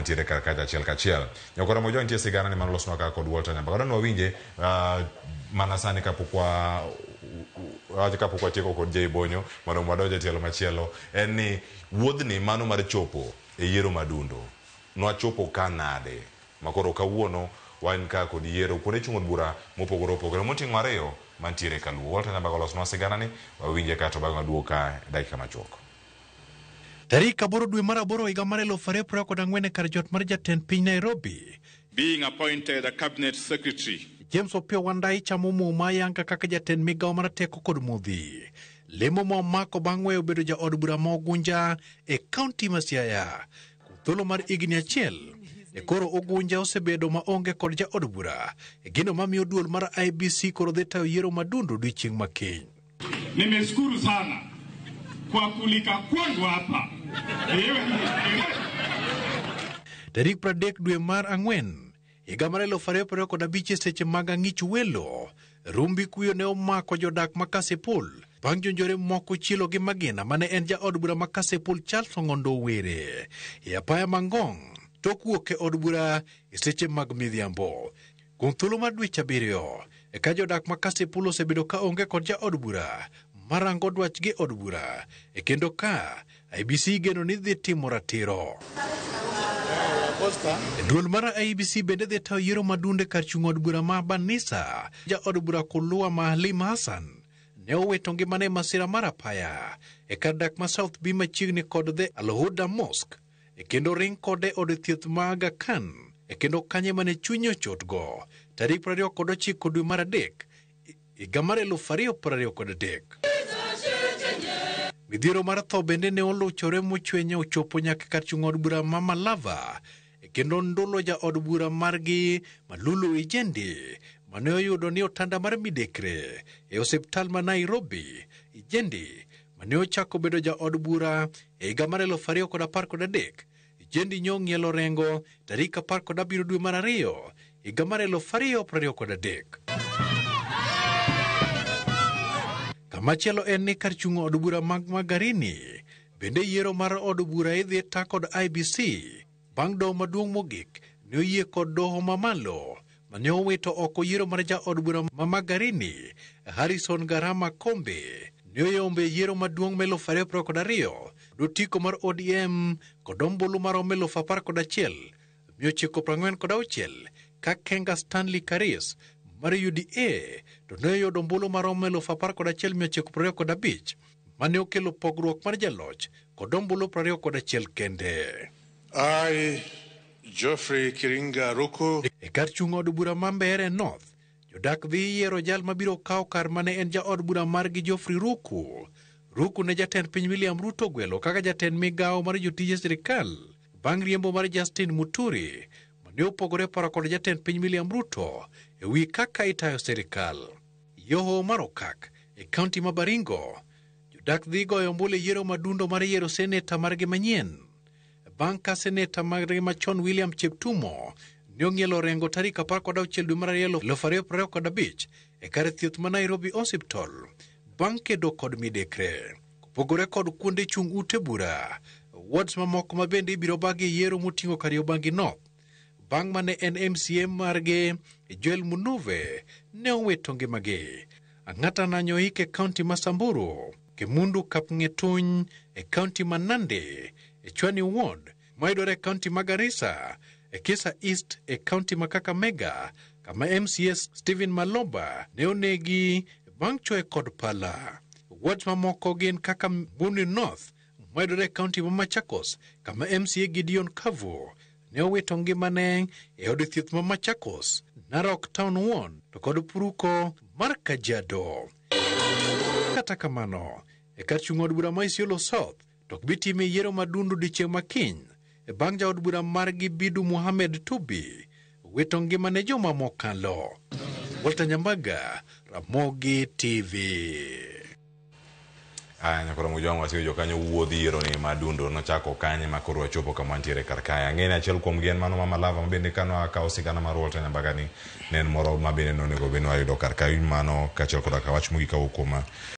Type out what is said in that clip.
mantiere kar kacha achiel kachiel. Nyakora mojo nitie sigana ni manolosnwa ka kod Walter Nyambaga. Wadwa winje mana sani kapok watieko kod Jay Bonyo mondo wadonj e tielo machielo. En ni wuodhni mano mar chopo e yiero madundo nwachopo kanade makoro kawuono wan ka kod yiero kuonde chung' od bura mopogore opogore moting'o ariyo mantiere kaluo. Walter Nyambaga olosnwa sigana ni wawinje ka to bang' waduogo ka dakika machuok. Tarik 8 dwe mar 8 higa mar 2024 kar jot mar jatend piny Nairobi, being appointed a cabinet secretary, James Opiyo Wandayi chamo muma yanga kaka jatend migawo mar teko kod modhi. Lemo momako bang' weyo bedo ja od bura ma Ogunja e kaunti ma Siaya. Thuolo mar higni achiel e koro Ogunja osebedo maonge kod ja od bura e gino mamiyo duol mar IEBC koro dhi tayo yiero madundo odiechieng' makiny. Nimeshukuru sana kwa kulika kwangu hapa. Tarik 30 dwe mar 4 higa mar 2025 seche mag ang'ich welo, rumbi kuyo ne omako jodak ma Kasipul bang' jonjore moko chielo gi magina mane en ja od bura ma Kasipul Charles Ong'ondo Were e apaya mangong' tok wuok e od bura e seche mag midhiambo. Kuom thuolo mar dweche 7 eka jodak ma Kasipul osebedo ka onge kod ja od bura marango dwach gi od bura e kendo ka IEBC geno ni dhi timo ratiro. Duol mar IEBC bende dhi tayo yiero madunde kar chung' od bura ma Banisa. Ja od bura Kulwa ma Halim Hassan ne owito ngimane masira mar apaya e kar dak ma South B machiegni kod The Al-Huda Mosque e kendo ring kode od thieth ma Aga Khan e kendo kanye mane chunye ochotgo tarik 29 dwe mar 3 higa mar 2023. Midhiero mar tho bende ne oluchore mochwenyo ochopo nyaka kar chung' od bura ma Malava e kendo ndulo ja od bura margi Malulu Ijendi mane oyudo ni otanda mar midekre e osiptal ma Nairobi. Ijendi mane ochako bedo ja od bura e higa mar 2013. Ijendi nyong'ielo rengo tarik 17 dwe mar 2 higa mar 2023. Kamachielo en ni kar chung' od bura mag Magarini bende yiero mar od bura idhi ta kod IEBC bang' doho maduong' mogik ne oyie kod doho mamalo mane owito oko yiero mar ja od bura ma Magarini Harrison Garama Kombe ne oyombe yiero maduong' 2022 dotiko mar ODM kod ombulu mar 11,946 ka Kenga Stanley Karis mar UDA to ne oyudo ombulu mar 11,925 mane okelo pogruok mar jaloch kod ombulu 21 kende. I, Geoffrey Kiringa Ruku. E kar chung' od bura ma Mbeere North, jodak dhi yiero jal mabiro kawo kar mane en ja od bura margi Geoffrey Ruku. Ruku ne jatend piny William Ruto gwelo kaka jatend migawo mar jotije sirikal bang' riembo mar Justin Muturi mane opogore paro kod jatend piny William Ruto e wi kaka itayo sirikal. Yoho mar Okak e kaunti ma Baringo, jodak dhi goyo ombulu e yiero madundo mar yiero seneta margi manyien bang' ka seneta margi machon William Cheptumo ne ong'ielo rengo tarik 16 dwe mar 2025 e kar thieth ma Nairobi Hospital bang' kedo kod midekre. Kopogore kod kuonde chung' ute bura, wards mamoko ma bende ibiro bagi yiero moting'o Kariobangi North bang' mane en MCA margi Joel Munuve ne owito ngimagi. Ang'ata nanyo hike e kaunti ma Samburu, Kimundu Kapng'etuny e kaunti ma Nandi, e Chwani Ward mayudore e kaunti ma Garissa, e Kisa East e kaunti ma Kakamega kama MCS Stephen Maloba ne onegi bang' chwoe kod pala. Wards mamoko gin kaka Mbuni North mayudore e kaunti ma Machakos kama MCA Gideon Kavu ne owito ngimane e od thieth ma Machakos, Narok Town Ward to kod Puruko mar Kajiado. Kata kamano, e kar chung' od bura ma Isiolo South tok bitime yiero madundo odiechieng' makiny e bang' ja od bura margi Bidu Mohamed Tubi wito ngimane juma mokalo. Walter Nyambaga, Ramogi TV. Nyakora mujong wasiyo jokanyo wuodhi yiero ni madundo nochako kanye makoro wachopo kama ntiere kar kae. Ang'eni achiel kuom gien mano ma Malava mabende kano akawo sigana mar Walter Nyambaga ni ne en moro mabende nonego bende wayudo kar kae mano kachiel koda ka wach mogik kawuok kuom